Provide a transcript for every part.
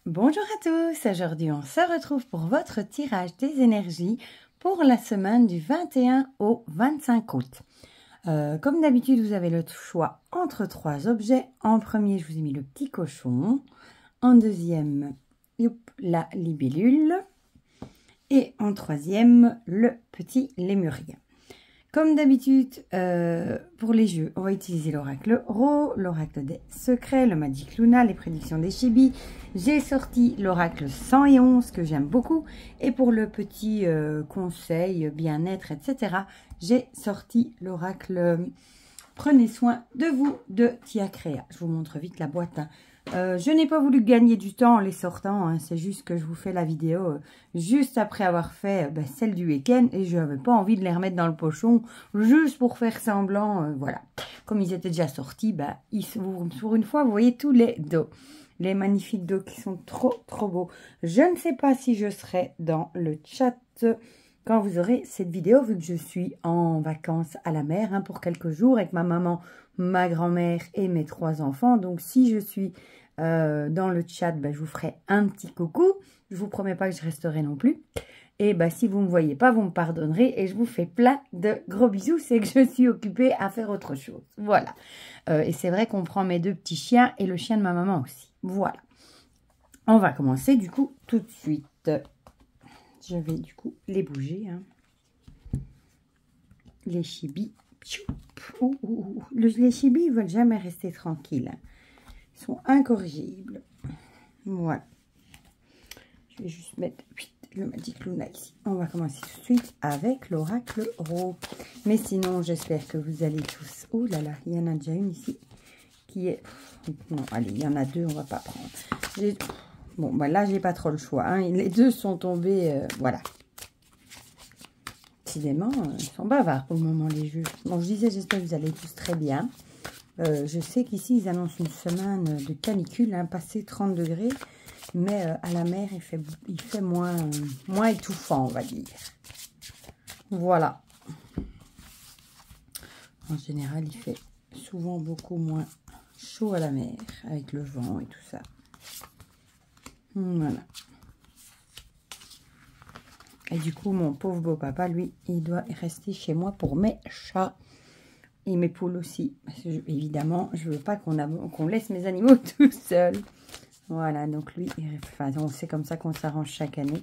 Bonjour à tous, aujourd'hui on se retrouve pour votre tirage des énergies pour la semaine du 21 au 25 août. Comme d'habitude, vous avez le choix entre trois objets. En premier, je vous ai mis le petit cochon. En deuxième, la libellule. Et en troisième, le petit lémurien. Comme d'habitude, pour les jeux, on va utiliser l'oracle Ro, l'oracle des secrets, le Magic Luna, les prédictions des Chibi. J'ai sorti l'oracle 111 que j'aime beaucoup. Et pour le petit conseil, bien-être, etc., j'ai sorti l'oracle Prenez soin de vous de Tia Créa. Je vous montre vite la boîte. Je n'ai pas voulu gagner du temps en les sortant, hein. C'est juste que je vous fais la vidéo juste après avoir fait celle du week-end et je n'avais pas envie de les remettre dans le pochon juste pour faire semblant, voilà. Comme ils étaient déjà sortis, pour une fois, vous voyez tous les dos, les magnifiques dos qui sont trop beaux. Je ne sais pas si je serai dans le chat quand vous aurez cette vidéo, vu que je suis en vacances à la mer pour quelques jours avec ma maman, ma grand-mère et mes 3 enfants. Donc, si je suis dans le chat, je vous ferai un petit coucou. Je vous promets pas que je resterai non plus. Et si vous ne me voyez pas, vous me pardonnerez. Et je vous fais plein de gros bisous. C'est que je suis occupée à faire autre chose. Voilà. Et c'est vrai qu'on prend mes 2 petits chiens et le chien de ma maman aussi. Voilà. On va commencer du coup tout de suite. Je vais du coup les bouger. Les chibis. Les chibis, ils ne veulent jamais rester tranquilles. Ils sont incorrigibles. Voilà. Je vais juste mettre le Magic Luna ici. On va commencer tout de suite avec l'oracle Ro. Mais sinon, j'espère que vous allez tous... Oh là là, il y en a déjà une ici qui est... Non, allez, il y en a 2, on va pas prendre. Bon, là, j'ai pas trop le choix. Les 2 sont tombés, voilà. Décidément, ils sont bavards pour le moment, les jeux. Bon, je disais, j'espère que vous allez tous très bien. Je sais qu'ici, ils annoncent une semaine de canicule, passé 30 degrés. Mais à la mer, il fait moins étouffant, on va dire. Voilà. En général, il fait souvent beaucoup moins chaud à la mer, avec le vent et tout ça. Voilà. Et du coup, mon pauvre beau-papa, lui, il doit rester chez moi pour mes chats. Et mes poules aussi. Parce que, évidemment, je veux pas qu'on laisse mes animaux tout seuls. Voilà, donc lui, c'est comme ça qu'on s'arrange chaque année.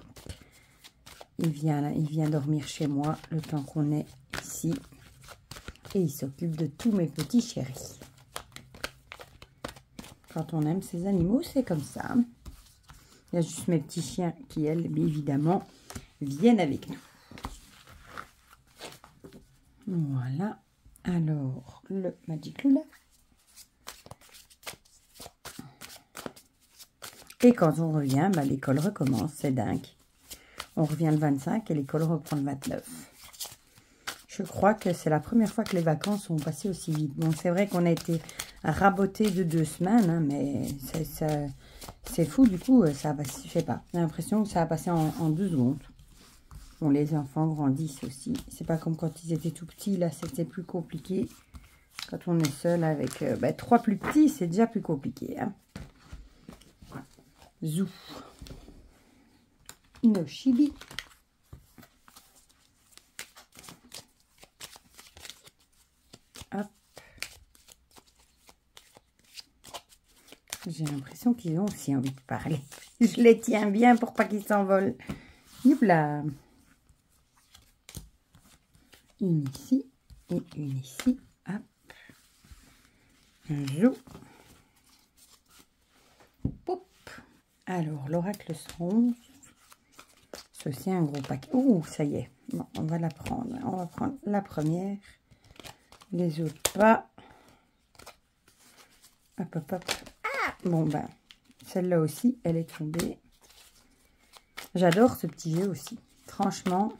Il vient dormir chez moi le temps qu'on est ici. Et il s'occupe de tous mes petits chéris. Quand on aime ses animaux, c'est comme ça. Il y a juste mes petits chiens qui, elles, évidemment, viennent avec nous. Voilà. Alors, le Magic Luna. Et quand on revient, l'école recommence. C'est dingue. On revient le 25 et l'école reprend le 29. Je crois que c'est la première fois que les vacances sont passées aussi vite. Bon, c'est vrai qu'on a été raboté de 2 semaines, mais c'est fou. Du coup, ça je sais pas. J'ai l'impression que ça a passé en 2 secondes. Bon, les enfants grandissent aussi. C'est pas comme quand ils étaient tout petits. Là, c'était plus compliqué. Quand on est seul avec 3 plus petits, c'est déjà plus compliqué. Zou. Nos chibis. Hop. J'ai l'impression qu'ils ont aussi envie de parler. Je les tiens bien pour pas qu'ils s'envolent. Youpla. Une ici et une ici. Hop. Un jou. Poup. Alors, l'oracle 111. Ceci un gros paquet. Ouh, ça y est. Bon, on va la prendre. On va prendre la première. Les autres pas. Hop, hop, hop. Ah, bon, celle-là aussi, elle est tombée. J'adore ce petit jeu aussi. Franchement,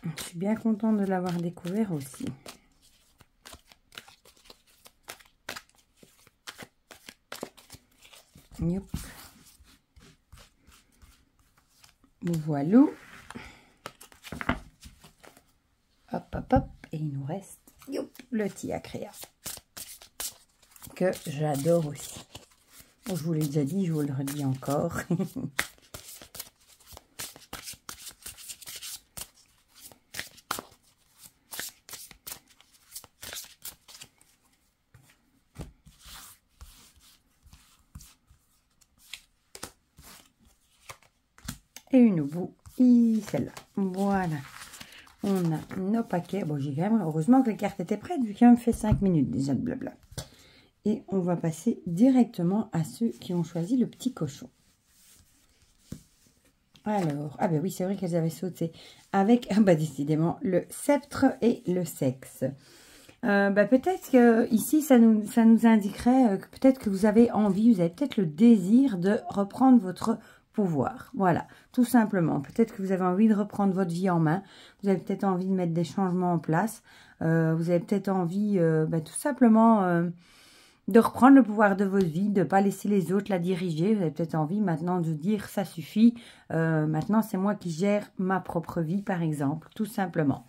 je suis bien contente de l'avoir découvert aussi. Yop. Voilà. Hop, hop, hop. Et il nous reste le Tia Créa. que j'adore aussi. Bon, je vous l'ai déjà dit, je vous le redis encore. Et une au bout, celle-là. Voilà. On a nos paquets. Bon, j'ai quand même, heureusement que les cartes étaient prêtes, vu qu'il me fait 5 minutes déjà de blabla. Et on va passer directement à ceux qui ont choisi le petit cochon. Alors, ah ben oui, c'est vrai qu'elles avaient sauté avec, ah bah décidément, le sceptre et le sexe. Peut-être que ici, ça nous indiquerait que peut-être que vous avez envie, vous avez peut-être le désir de reprendre votre pouvoir. Voilà, tout simplement. Peut-être que vous avez envie de reprendre votre vie en main. Vous avez peut-être envie de mettre des changements en place. Vous avez peut-être envie, tout simplement, de reprendre le pouvoir de votre vie, de ne pas laisser les autres la diriger. Vous avez peut-être envie maintenant de dire ça suffit. Maintenant, c'est moi qui gère ma propre vie, par exemple, tout simplement.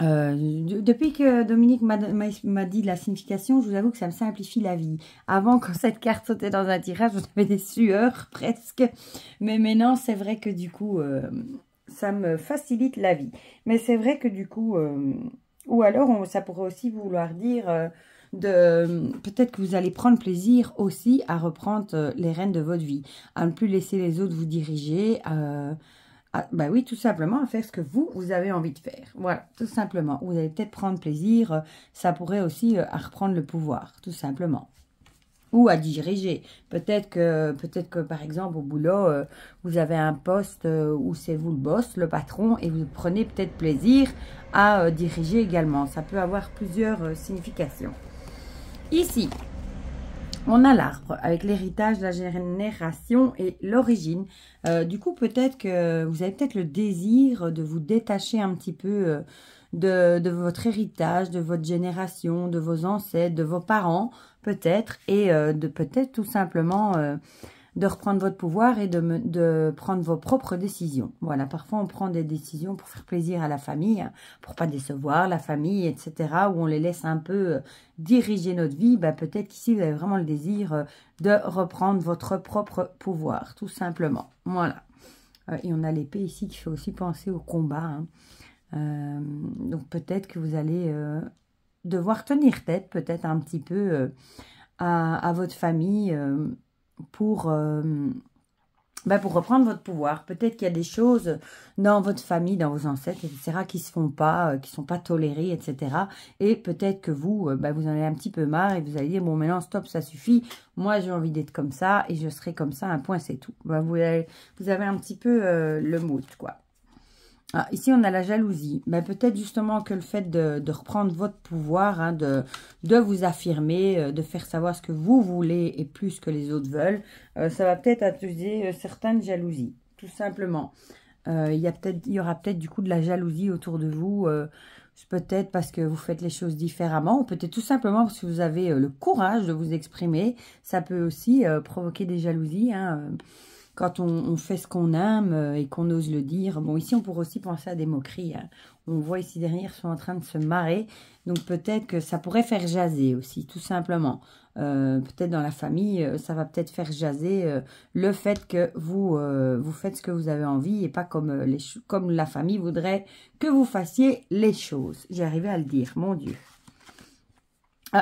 Depuis que Dominique m'a dit la signification, je vous avoue que ça me simplifie la vie. Avant, quand cette carte sautait dans un tirage, j'avais des sueurs presque. Mais maintenant, c'est vrai que du coup, ça me facilite la vie. Mais c'est vrai que du coup, ou alors ça pourrait aussi vouloir dire peut-être que vous allez prendre plaisir aussi à reprendre les rênes de votre vie, à ne plus laisser les autres vous diriger, bah oui, tout simplement à faire ce que vous avez envie de faire. Voilà, tout simplement. Vous allez peut-être prendre plaisir. Ça pourrait aussi à reprendre le pouvoir, tout simplement. Ou à diriger. Peut-être que par exemple, au boulot, vous avez un poste où c'est vous le boss, le patron, et vous prenez peut-être plaisir à diriger également. Ça peut avoir plusieurs significations. Ici, on a l'arbre avec l'héritage, la génération et l'origine. Du coup, peut-être que vous avez peut-être le désir de vous détacher un petit peu de votre héritage, de votre génération, de vos ancêtres, de vos parents, peut-être. Et de peut-être tout simplement de reprendre votre pouvoir et de prendre vos propres décisions. Voilà, parfois on prend des décisions pour faire plaisir à la famille, hein, pour pas décevoir la famille, etc. Où on les laisse un peu diriger notre vie. Bah, peut-être qu'ici vous avez vraiment le désir de reprendre votre propre pouvoir, tout simplement. Voilà. Et on a l'épée ici qui fait aussi penser au combat. Hein. Donc peut-être que vous allez devoir tenir tête, peut-être un petit peu à votre famille. Pour reprendre votre pouvoir. Peut-être qu'il y a des choses dans votre famille, dans vos ancêtres, etc., qui se font pas, qui sont pas tolérées, etc. Et peut-être que vous, vous en avez un petit peu marre et vous allez dire, bon, maintenant, stop, ça suffit. Moi, j'ai envie d'être comme ça et je serai comme ça, un point, c'est tout. Vous avez un petit peu le mood, quoi. Ah, ici, on a la jalousie. Peut-être justement que le fait de reprendre votre pouvoir, hein, de vous affirmer, de faire savoir ce que vous voulez et plus ce que les autres veulent, ça va peut-être attiser certaines jalousies, tout simplement. Il y aura peut-être du coup de la jalousie autour de vous, peut-être parce que vous faites les choses différemment, ou peut-être tout simplement parce que vous avez le courage de vous exprimer. Ça peut aussi provoquer des jalousies, hein, quand on fait ce qu'on aime et qu'on ose le dire. Bon, ici, on pourrait aussi penser à des moqueries. Hein. On voit ici derrière, ils sont en train de se marrer. Donc, peut-être que ça pourrait faire jaser aussi, tout simplement. Peut-être dans la famille, ça va peut-être faire jaser le fait que vous faites ce que vous avez envie et pas comme la famille voudrait que vous fassiez les choses. J'ai arrivé à le dire, mon Dieu.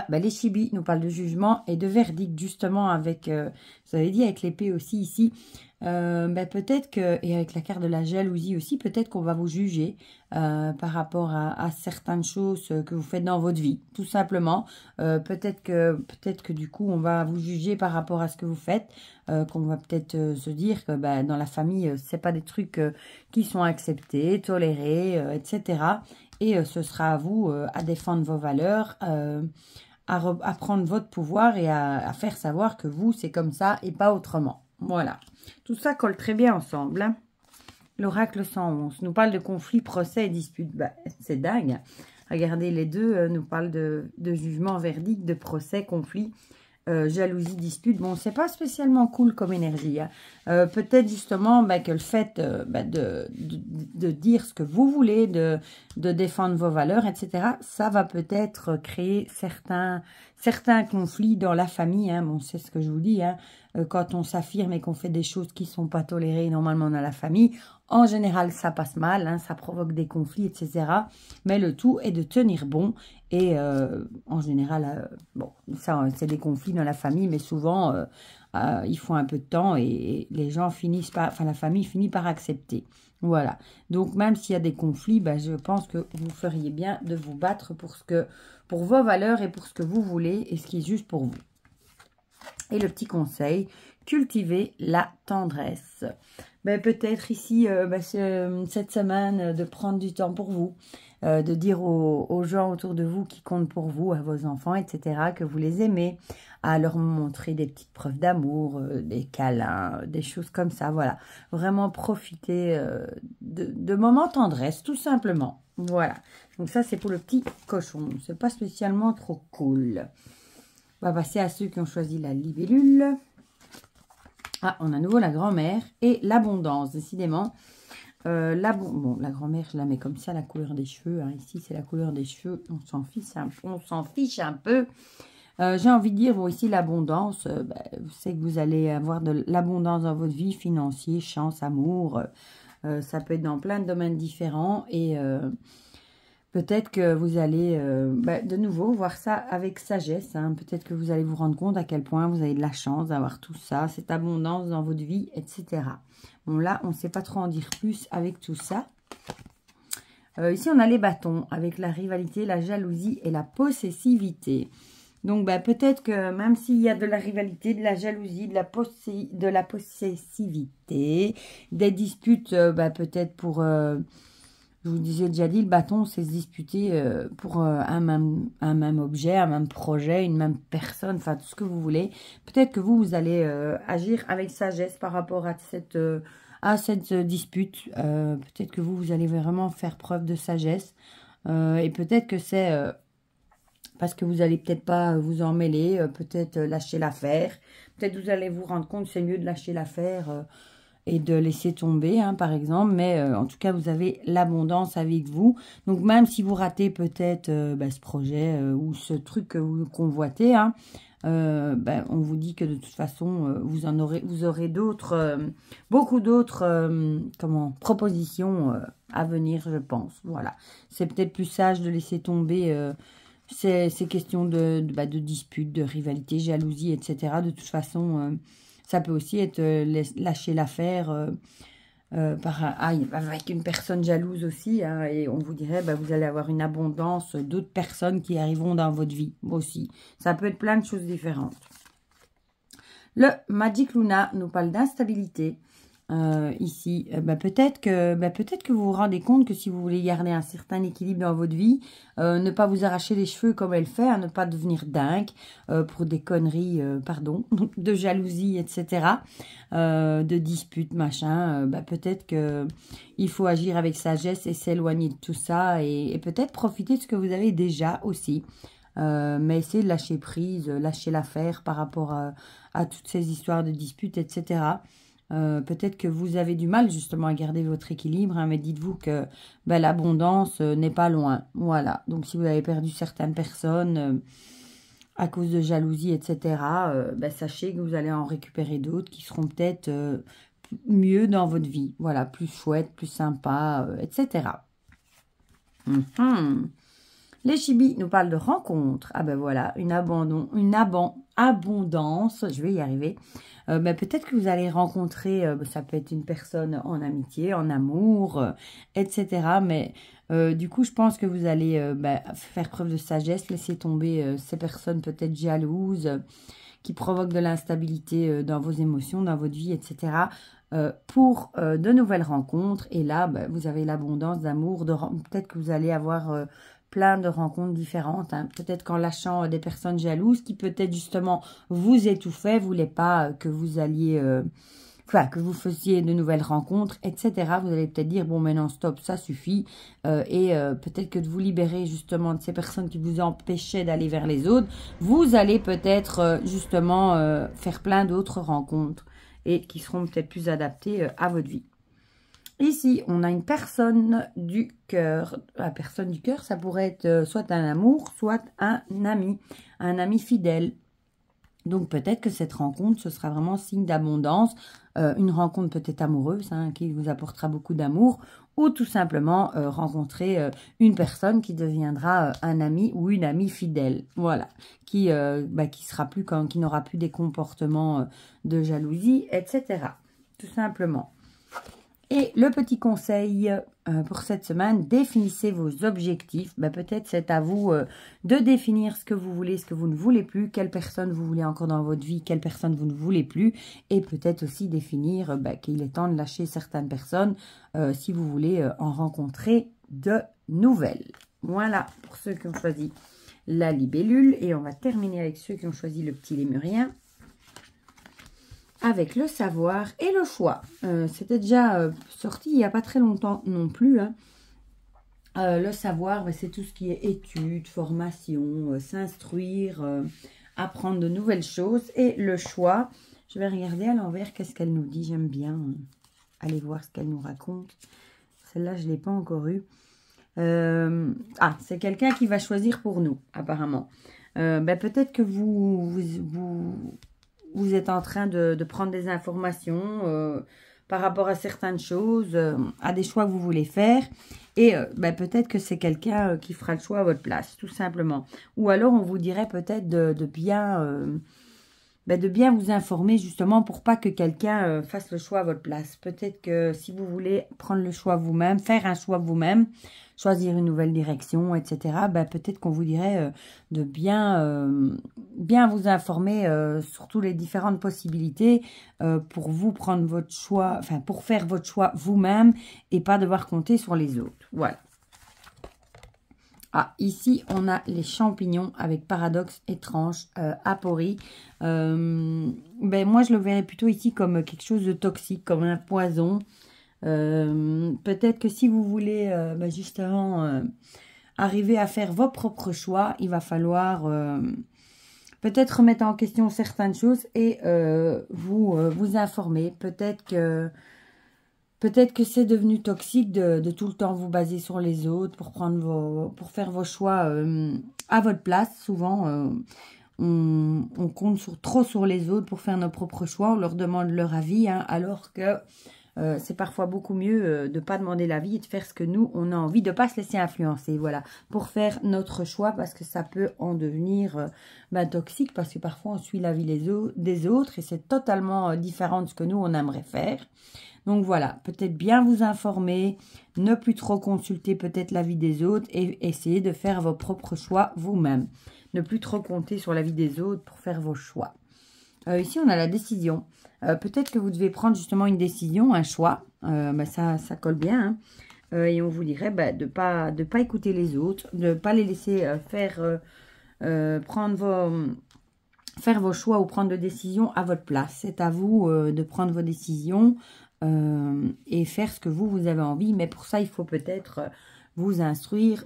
Les chibis nous parlent de jugement et de verdict, justement, avec, vous avez dit, avec l'épée aussi ici. Peut-être que, et avec la carte de la jalousie aussi, peut-être qu'on va vous juger par rapport à certaines choses que vous faites dans votre vie, tout simplement. Peut-être que du coup, on va vous juger par rapport à ce que vous faites, qu'on va peut-être se dire que dans la famille, c'est pas des trucs qui sont acceptés, tolérés, etc. Et ce sera à vous à défendre vos valeurs, à prendre votre pouvoir et à faire savoir que vous, c'est comme ça et pas autrement. Voilà. Tout ça colle très bien ensemble. Hein. L'oracle 111 nous parle de conflits, procès et disputes. C'est dingue. Regardez, les deux nous parlent de jugement, verdict, de procès, conflit. jalousie, dispute. Bon, c'est pas spécialement cool comme énergie. Hein. Peut-être justement que le fait de dire ce que vous voulez, de défendre vos valeurs, etc., ça va peut-être créer certains conflits dans la famille. Hein. Bon, c'est ce que je vous dis. Hein. Quand on s'affirme et qu'on fait des choses qui ne sont pas tolérées normalement dans la famille, en général, ça passe mal, hein, ça provoque des conflits, etc. Mais le tout est de tenir bon. Et en général, bon, ça, c'est des conflits dans la famille, mais souvent, il faut un peu de temps et les gens finissent par, enfin, la famille finit par accepter. Voilà. Donc, même s'il y a des conflits, je pense que vous feriez bien de vous battre pour vos valeurs et pour ce que vous voulez et ce qui est juste pour vous. Et le petit conseil, cultivez la tendresse. Peut-être ici, cette semaine, de prendre du temps pour vous, de dire aux gens autour de vous qui comptent pour vous, à vos enfants, etc., que vous les aimez, à leur montrer des petites preuves d'amour, des câlins, des choses comme ça, voilà. Vraiment profiter de moments tendresse, tout simplement. Voilà. Donc ça, c'est pour le petit cochon. C'est pas spécialement trop cool. On va passer à ceux qui ont choisi la libellule. Ah, on a à nouveau la grand-mère et l'abondance, décidément. La grand-mère, je la mets comme ça, la couleur des cheveux. Hein. Ici, c'est la couleur des cheveux. On s'en fiche un peu. J'ai envie de dire, bon, ici, l'abondance, c'est que vous allez avoir de l'abondance dans votre vie, financier, chance, amour. Ça peut être dans plein de domaines différents et... peut-être que vous allez, de nouveau, voir ça avec sagesse. Hein. Peut-être que vous allez vous rendre compte à quel point vous avez de la chance d'avoir tout ça, cette abondance dans votre vie, etc. Bon, là, on ne sait pas trop en dire plus avec tout ça. Ici, on a les bâtons avec la rivalité, la jalousie et la possessivité. Donc, peut-être que même s'il y a de la rivalité, de la jalousie, de la possessivité, des disputes, peut-être pour... je vous disais déjà dit, le bâton, c'est se disputer pour un même objet, un même projet, une même personne, enfin tout ce que vous voulez. Peut-être que vous allez agir avec sagesse par rapport à cette dispute. Peut-être que vous allez vraiment faire preuve de sagesse. Et peut-être que c'est parce que vous allez peut-être pas vous en mêler, peut-être lâcher l'affaire. Peut-être vous allez vous rendre compte que c'est mieux de lâcher l'affaire et de laisser tomber, hein, par exemple. Mais en tout cas, vous avez l'abondance avec vous. Donc, même si vous ratez peut-être ce projet ou ce truc que vous convoitez, hein, on vous dit que de toute façon, vous aurez beaucoup d'autres propositions à venir, je pense. Voilà. C'est peut-être plus sage de laisser tomber ces questions de disputes, de rivalité, jalousie, etc. De toute façon... ça peut aussi être lâcher l'affaire avec une personne jalouse aussi. Hein, et on vous dirait, vous allez avoir une abondance d'autres personnes qui arriveront dans votre vie aussi. Ça peut être plein de choses différentes. Le Magic Luna nous parle d'instabilité. Ici, peut-être que vous vous rendez compte que si vous voulez garder un certain équilibre dans votre vie, ne pas vous arracher les cheveux comme elle fait, hein, ne pas devenir dingue pour des conneries, de jalousie, etc., de disputes, machin, peut-être que il faut agir avec sagesse et s'éloigner de tout ça et peut-être profiter de ce que vous avez déjà aussi. Mais essayez de lâcher prise, lâcher l'affaire par rapport à toutes ces histoires de disputes, etc., peut-être que vous avez du mal justement à garder votre équilibre, hein, mais dites-vous que l'abondance n'est pas loin. Voilà, donc si vous avez perdu certaines personnes à cause de jalousie, etc., sachez que vous allez en récupérer d'autres qui seront peut-être mieux dans votre vie. Voilà, plus chouettes, plus sympas, etc. Les chibis nous parlent de rencontres. Ah voilà, une abondance, je vais y arriver. Peut-être que vous allez rencontrer, ça peut être une personne en amitié, en amour, etc. Mais du coup, je pense que vous allez faire preuve de sagesse, laisser tomber ces personnes peut-être jalouses, qui provoquent de l'instabilité dans vos émotions, dans votre vie, etc. Pour de nouvelles rencontres. Et là, vous avez l'abondance d'amour. Peut-être que vous allez avoir... plein de rencontres différentes, hein. Peut-être qu'en lâchant des personnes jalouses qui peut-être justement vous étouffaient, voulaient pas que vous alliez enfin, que vous faisiez de nouvelles rencontres, etc. Vous allez peut-être dire, bon, maintenant, stop, ça suffit. Peut-être que de vous libérer justement de ces personnes qui vous empêchaient d'aller vers les autres, vous allez peut-être justement faire plein d'autres rencontres et qui seront peut-être plus adaptées à votre vie. Ici, on a une personne du cœur. La personne du cœur, ça pourrait être soit un amour, soit un ami fidèle. Donc, peut-être que cette rencontre, ce sera vraiment signe d'abondance. Une rencontre peut-être amoureuse, hein, qui vous apportera beaucoup d'amour. Ou tout simplement rencontrer une personne qui deviendra un ami ou une amie fidèle. Voilà. Qui sera plus qui n'aura plus des comportements de jalousie, etc. Tout simplement. Et le petit conseil pour cette semaine, définissez vos objectifs. Peut-être c'est à vous de définir ce que vous voulez, ce que vous ne voulez plus, quelle personne vous voulez encore dans votre vie, quelle personne vous ne voulez plus. Et peut-être aussi définir qu'il est temps de lâcher certaines personnes si vous voulez en rencontrer de nouvelles. Voilà pour ceux qui ont choisi la libellule. Et on va terminer avec ceux qui ont choisi le petit lémurien. Avec le savoir et le choix. C'était déjà sorti il n'y a pas très longtemps non plus. Hein. Le savoir, c'est tout ce qui est études, formation, s'instruire, apprendre de nouvelles choses. Et le choix, je vais regarder à l'envers qu'est-ce qu'elle nous dit. J'aime bien aller voir ce qu'elle nous raconte. Celle-là, je ne l'ai pas encore eue. C'est quelqu'un qui va choisir pour nous, apparemment. Peut-être que vous êtes en train de prendre des informations par rapport à certaines choses, à des choix que vous voulez faire. Et peut-être que c'est quelqu'un qui fera le choix à votre place, tout simplement. Ou alors, on vous dirait peut-être de bien vous informer, justement, pour pas que quelqu'un fasse le choix à votre place. Peut-être que si vous voulez prendre le choix vous-même, faire un choix vous-même, choisir une nouvelle direction, etc., peut-être qu'on vous dirait de bien vous informer sur toutes les différentes possibilités pour vous prendre votre choix, enfin, pour faire votre choix vous-même et pas devoir compter sur les autres. Voilà. Ici, on a les champignons avec paradoxe étrange, aporie. Moi, je le verrais plutôt ici comme quelque chose de toxique, comme un poison. Peut-être que si vous voulez justement arriver à faire vos propres choix, il va falloir peut-être remettre en question certaines choses et vous informer. Peut-être que c'est devenu toxique de tout le temps vous baser sur les autres pour faire vos choix à votre place. Souvent, on compte trop sur les autres pour faire nos propres choix. On leur demande leur avis, hein, alors que c'est parfois beaucoup mieux de ne pas demander l'avis et de faire ce que nous, on a envie, de ne pas se laisser influencer. Voilà, pour faire notre choix, parce que ça peut en devenir toxique, parce que parfois on suit l'avis des autres et c'est totalement différent de ce que nous, on aimerait faire. Donc voilà, peut-être bien vous informer, ne plus trop consulter peut-être l'avis des autres et essayer de faire vos propres choix vous-même. Ne plus trop compter sur l'avis des autres pour faire vos choix. Ici, on a la décision. Peut-être que vous devez prendre justement une décision, un choix. Ça colle bien. Hein. Et on vous dirait de pas écouter les autres, de ne pas les laisser faire vos choix ou prendre des décisions à votre place. C'est à vous de prendre vos décisions et faire ce que vous avez envie. Mais pour ça, il faut peut-être vous informer.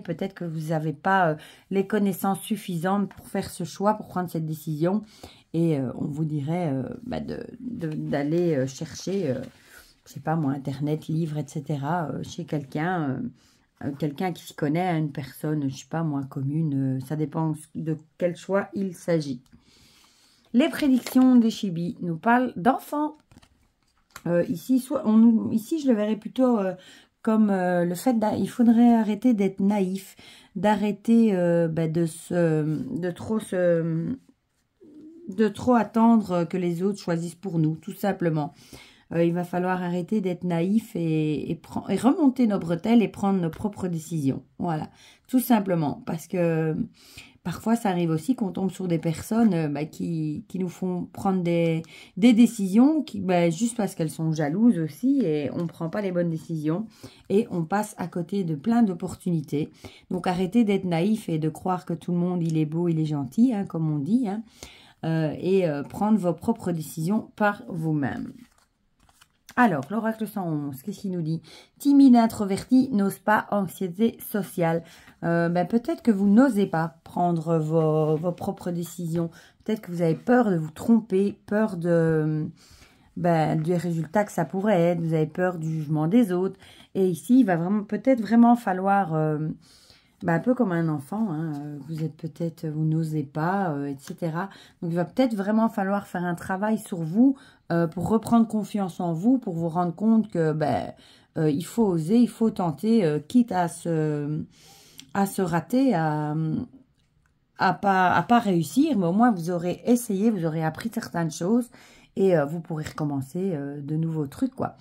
Peut-être que vous n'avez pas les connaissances suffisantes pour faire ce choix, pour prendre cette décision. Et on vous dirait d'aller chercher, je sais pas moi, Internet, livres, etc. Chez quelqu'un qui s'y connaît, une personne, je sais pas moi, commune. Ça dépend de quel choix il s'agit. Les prédictions des Chibi nous parlent d'enfants. Ici, je le verrais plutôt comme le fait il faudrait arrêter d'être naïf, d'arrêter de trop attendre que les autres choisissent pour nous, tout simplement. Il va falloir arrêter d'être naïf et remonter nos bretelles et prendre nos propres décisions. Voilà, tout simplement. Parce que parfois, ça arrive aussi qu'on tombe sur des personnes qui nous font prendre des décisions juste parce qu'elles sont jalouses aussi et on ne prend pas les bonnes décisions et on passe à côté de plein d'opportunités. Donc, arrêtez d'être naïf et de croire que tout le monde, il est beau, il est gentil, hein, comme on dit. Hein. et prendre vos propres décisions par vous-même. Alors, l'oracle 111, qu'est-ce qu'il nous dit? Timide, introverti, n'ose pas, anxiété sociale. Peut-être que vous n'osez pas prendre vos propres décisions. Peut-être que vous avez peur de vous tromper, peur du résultat que ça pourrait être. Vous avez peur du jugement des autres. Et ici, il va peut-être vraiment falloir... un peu comme un enfant, hein, vous n'osez pas, etc. Donc, il va peut-être vraiment falloir faire un travail sur vous pour reprendre confiance en vous, pour vous rendre compte que il faut oser, il faut tenter, quitte à se rater, à pas réussir, mais au moins vous aurez essayé, vous aurez appris certaines choses et vous pourrez recommencer de nouveaux trucs, quoi.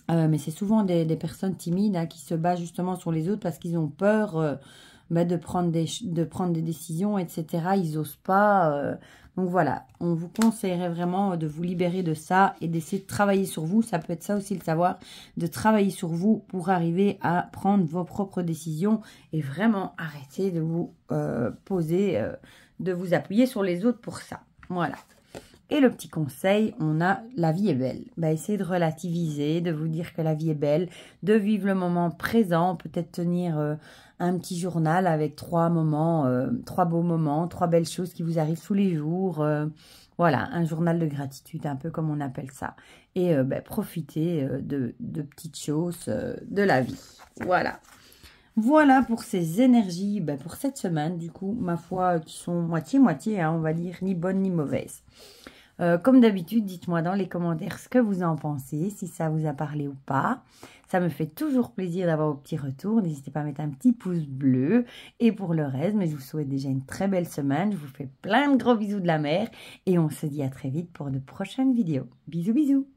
Mais c'est souvent des personnes timides qui se basent justement sur les autres parce qu'ils ont peur de prendre des décisions, etc. Ils n'osent pas. Donc voilà, on vous conseillerait vraiment de vous libérer de ça et d'essayer de travailler sur vous. Ça peut être ça aussi le savoir, de travailler sur vous pour arriver à prendre vos propres décisions et vraiment arrêter de vous poser, de vous appuyer sur les autres pour ça. Voilà. Et le petit conseil, on a la vie est belle. Essayez de relativiser, de vous dire que la vie est belle, de vivre le moment présent, peut-être tenir un petit journal avec 3 moments, 3 beaux moments, 3 belles choses qui vous arrivent tous les jours. Voilà, un journal de gratitude, un peu comme on appelle ça. Et profitez de petites choses de la vie. Voilà. Voilà pour ces énergies pour cette semaine, du coup, ma foi, qui sont moitié-moitié, on va dire, ni bonnes ni mauvaises. Comme d'habitude, dites-moi dans les commentaires ce que vous en pensez, si ça vous a parlé ou pas. Ça me fait toujours plaisir d'avoir vos petits retours. N'hésitez pas à mettre un petit pouce bleu. Et pour le reste, je vous souhaite déjà une très belle semaine. Je vous fais plein de gros bisous de la mer. Et on se dit à très vite pour de prochaines vidéos. Bisous, bisous.